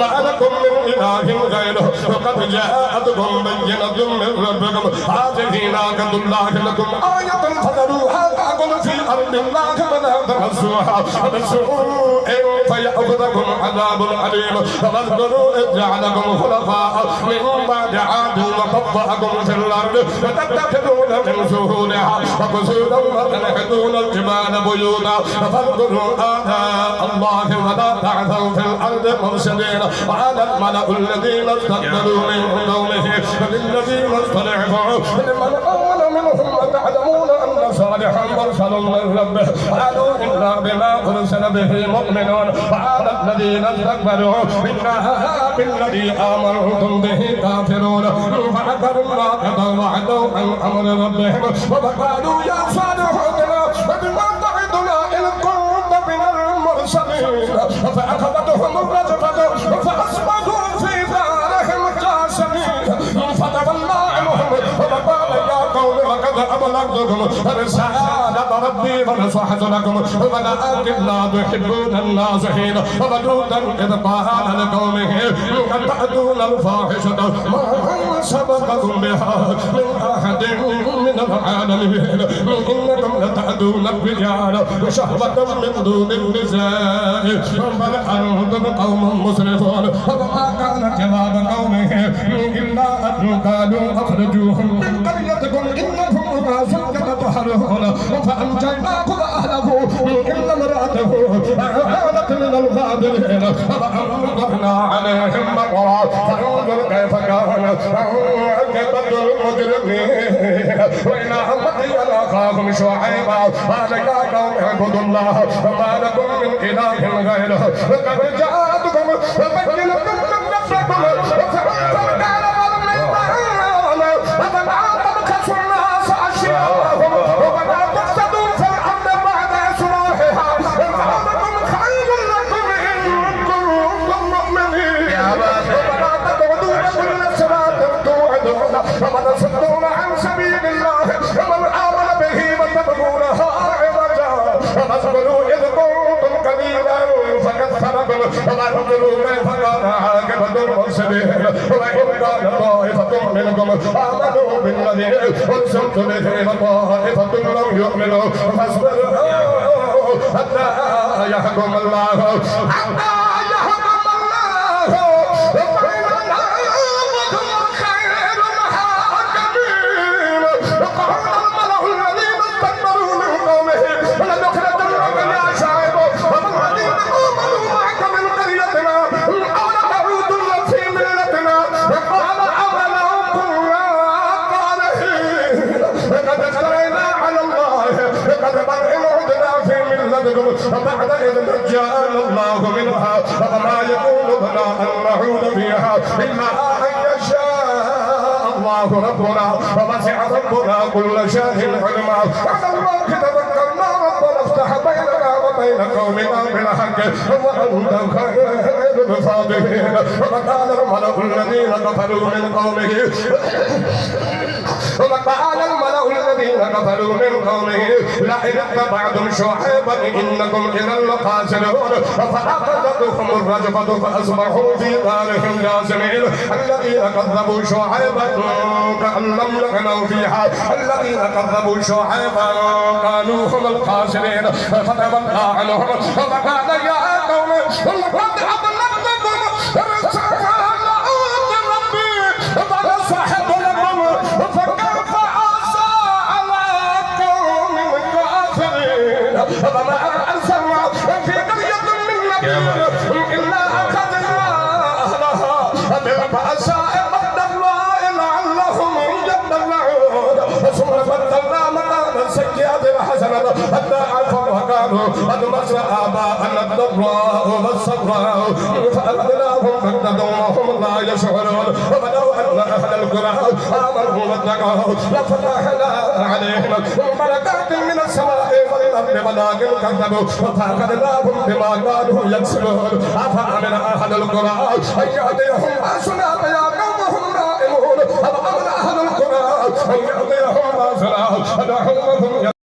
ما لكم من إله غيره وقد جاءتكم بينة من ربكم هذه ناقة الله لكم آية فذروها تأكل في أرض الله ولا تمسوها بسوء فيأخذكم عذاب أليم واذكروا إذ جعلكم خلفاء من بعد عاد وقطعكم في الأرض وتتخذون من سهولها وقصورا وتنحتون الجبال بيوتا فاذكروا آلاء الله ولا تعثوا في الأرض مفسدين وعلى الملأ الذين استكبروا من قومه وللذين استضعفوا لمن آمن منهم وتعلمون أن صالحا مرسل من ربه قالوا إنا بما أرسل به مؤمنون وعلى الذين استكبروا إنا بالذي آمنتم به كافرون فعقروا الناقة وعدوا عن أمر ربهم وقالوا يا صالح ائتنا بما تعدنا إن كنت من المرسلين فأخذتهم الرجفة فأصبحوا في دارهم جاثمين فتولى عنهم وقال يا قوم لقد أبلغتكم رسالة ربي ونصحت لكم ولكن لا تحبون الناصحين ولوطا إذ قال لقومه أن تأتون الفاحشة ما سبقكم بها من أحد من العالمين إنكم لتأتون الرجال شهوة من دون النساء بل أنتم قوم مسرفون وما كان جواب قومه إلا أن قالوا أخرجوهم من قريتكم إنكم أناس يتطهرون فأنجيناه وأهله إلا امرأته كانت من الغابرين فأمطرنا عليهم مطرا فانظر كيف كان عاقبة المجرمين وإلى مدين أخاهم شعيبا قال يا قوم اعبدوا الله وما لكم من إله غيره لقد جاءتكم بينة من ربكم فكان ولا تفسدوا في الأرض بعد إصلاحها ذلكم خير لكم إن كنتم مؤمنين ولا تقعدون كل صراط توعدون ومن يصدون عن سبيل الله ومن آمن به وتبغونها عوجا واذكروا إذ كنتم قليلا فكثركم واذكروا كيف كان عاقبة المفسدين وإن كان طائفة منكم آمنوا بالذي أرسلت به وطائفة لم يؤمنوا فاصبروا حتى يحكم الله وإن الله خير الحاكمين وقال الملأ الذين استكبروا من قومه لنخرجنك يا شعيب ومن الذين آمنوا معك من قريتنا أو لتعودن في ملتنا قال أولو كنا قالين لقد افترينا على الله كذبا إن عدنا في ملتكم بعد إذ نجانا الله منها فما يكون لنا أن نعود فيها إلا أن يشاء الله ربنا ووسع ربنا كل شيء علما على الله توكلنا ربنا افتح بيننا وبين قومنا بالحق وأنت خير الفاتحين وقال الملأ الذين كفروا من قومه لئن اتبعتم شعيبا إنكم إذا لخاسرون فأخذتهم الرجفة فأصبحوا في دارهم جاثمين الذين كذبوا شعيبا كأن لم يغنوا فيها الذين كذبوا شعيبا كانوا هم الخاسرين فتولى عنهم وقال يا قوم لقد أبلغتكم رسالة ربي فنصحت لكم فكيف عصى على قوم كافرين وما أرسلنا في قرية من نبي إلا أخذنا أهلها بالبأساء والضراء لعلهم يضرعون ثم بدلنا مكان السيئات الحسنة حتى عفوا وكانوا قد مس آباءنا الضراء والسراء فأخذناهم بغتة وهم لا يشعرون ولو أن أهل القرى آمنوا واتقوا لفتحنا عليهم بركات من السماء والأرض ولكن كذبوا فأخذناهم بما كانوا يكسبون أفأمن أهل القرى أن يأتيهم بأسنا بياتا وهم نائمون أفأمن أهل القرى أن يأتيهم بأسنا